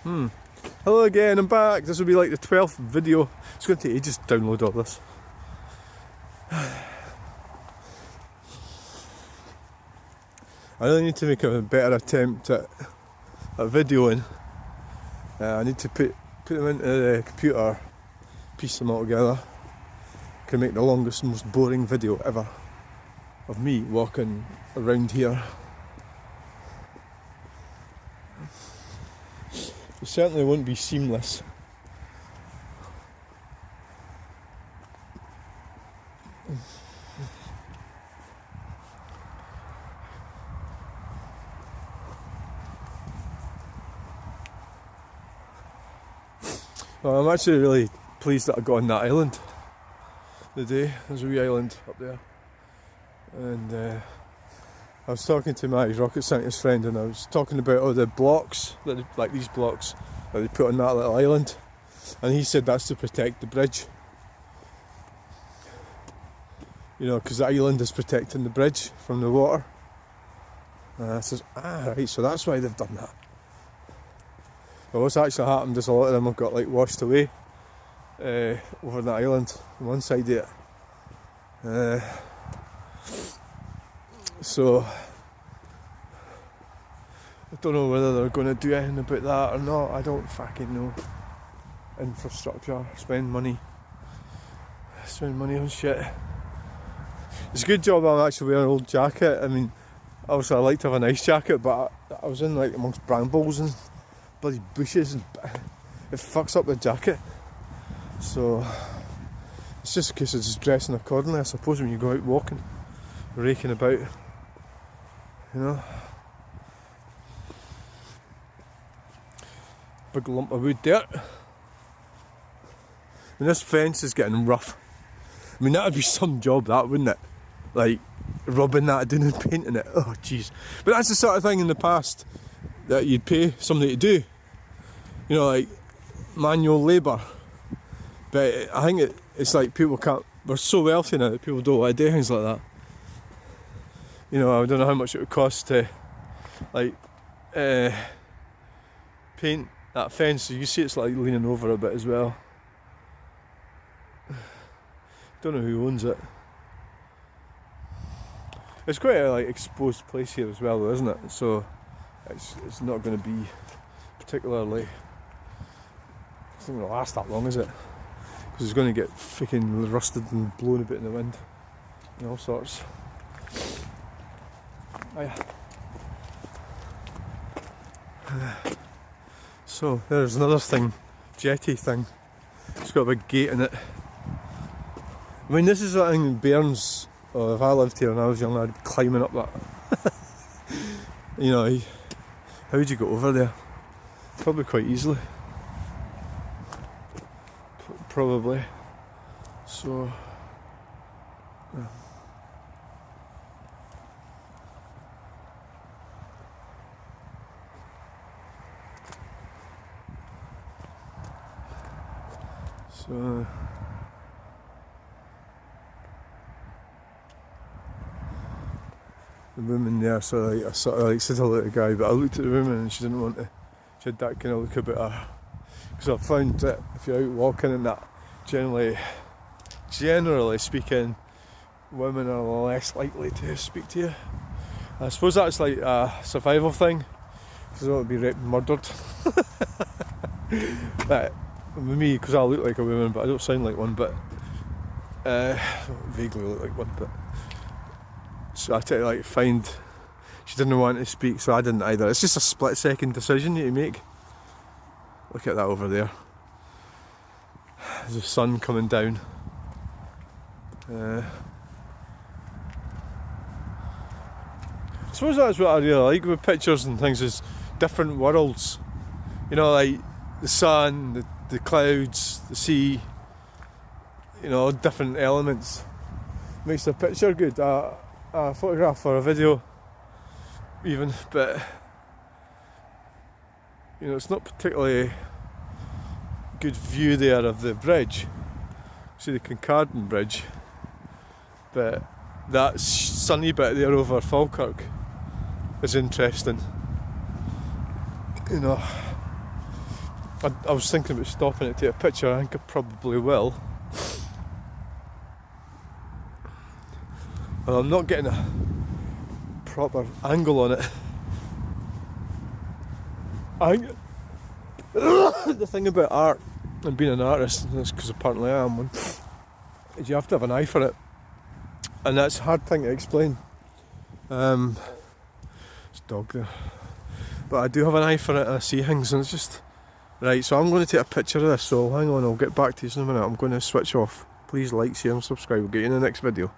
Hello again, I'm back. This will be like the 12th video. It's going to take ages to download all this. I really need to make a better attempt at videoing. I need to put them into the computer, piece them all together. Can make the longest, most boring video ever of me walking around here. It certainly won't be seamless. Well, I'm actually really pleased that I got on that island today. There's a wee island up there, and I was talking to my rocket scientist friend, and I was talking about all the blocks, like these blocks that they put on that little island, and he said that's to protect the bridge. You know, because the island is protecting the bridge from the water. I says, right, so that's why they've done that. But what's actually happened is a lot of them have got like washed away over the island on one side of it. So I don't know whether they're going to do anything about that or not. I don't fucking know. Infrastructure, spend money on shit. It's a good job I'm actually wearing an old jacket. I mean, obviously I like to have a nice jacket, but I was in like amongst brambles and bloody bushes, and it fucks up the jacket. So it's just a case of just dressing accordingly, I suppose, when you go out walking, raking about, you know. Big lump of wood dirt. And this fence is getting rough. I mean, that would be some job, that, wouldn't it? Like rubbing that down and painting it. Oh jeez. But that's the sort of thing in the past that you'd pay somebody to do. You know, like manual labour. But I think it's like people can't, we're so wealthy now that people don't want to do things like that. You know, I don't know how much it would cost to like paint that fence. So you see it's like leaning over a bit as well. Don't know who owns it. It's quite a like exposed place here as well, though, isn't it? So it's not going to be particularly. It's not going to last that long, is it? Because it's going to get freaking rusted and blown a bit in the wind and all sorts. Oh, yeah. So there's another thing, jetty thing. It's got a big gate in it. I mean, this is a thing in Bairns. Oh, if I lived here and I was young, I'd be climbing up that. You know, how would you go over there? Probably quite easily. Probably. So. Yeah. So. The woman there, so like, I sort of like said hello to the guy, but I looked at the woman and she didn't want to. She had that kind of look about her. Because I've found that if you're out walking and that, generally speaking, women are less likely to speak to you. I suppose that's like a survival thing, because I don't want to be raped and murdered. But with me, because I look like a woman, but I don't sound like one, but vaguely look like one, but. So I tend to like find she didn't want to speak, so I didn't either. It's just a split second decision you make. Look at that over there. There's the sun coming down. I suppose that's what I really like with pictures and things, is different worlds. You know, like the sun, the clouds, the sea, you know, different elements. Makes the picture good. A photograph or a video even, but you know, it's not particularly good view there of the bridge. See the Kincardine bridge, but that sunny bit there over Falkirk is interesting. You know, I was thinking about stopping it to take a picture. I think I probably will. Well, I'm not getting a proper angle on it. I think the thing about art and being an artist, and that's because apparently I am one, is you have to have an eye for it, and that's a hard thing to explain. It's a dog there, but I do have an eye for it, and I see things, and it's just right. So I'm going to take a picture of this. So hang on, I'll get back to you in a minute. I'm going to switch off. Please like, share, and subscribe. We'll get you in the next video.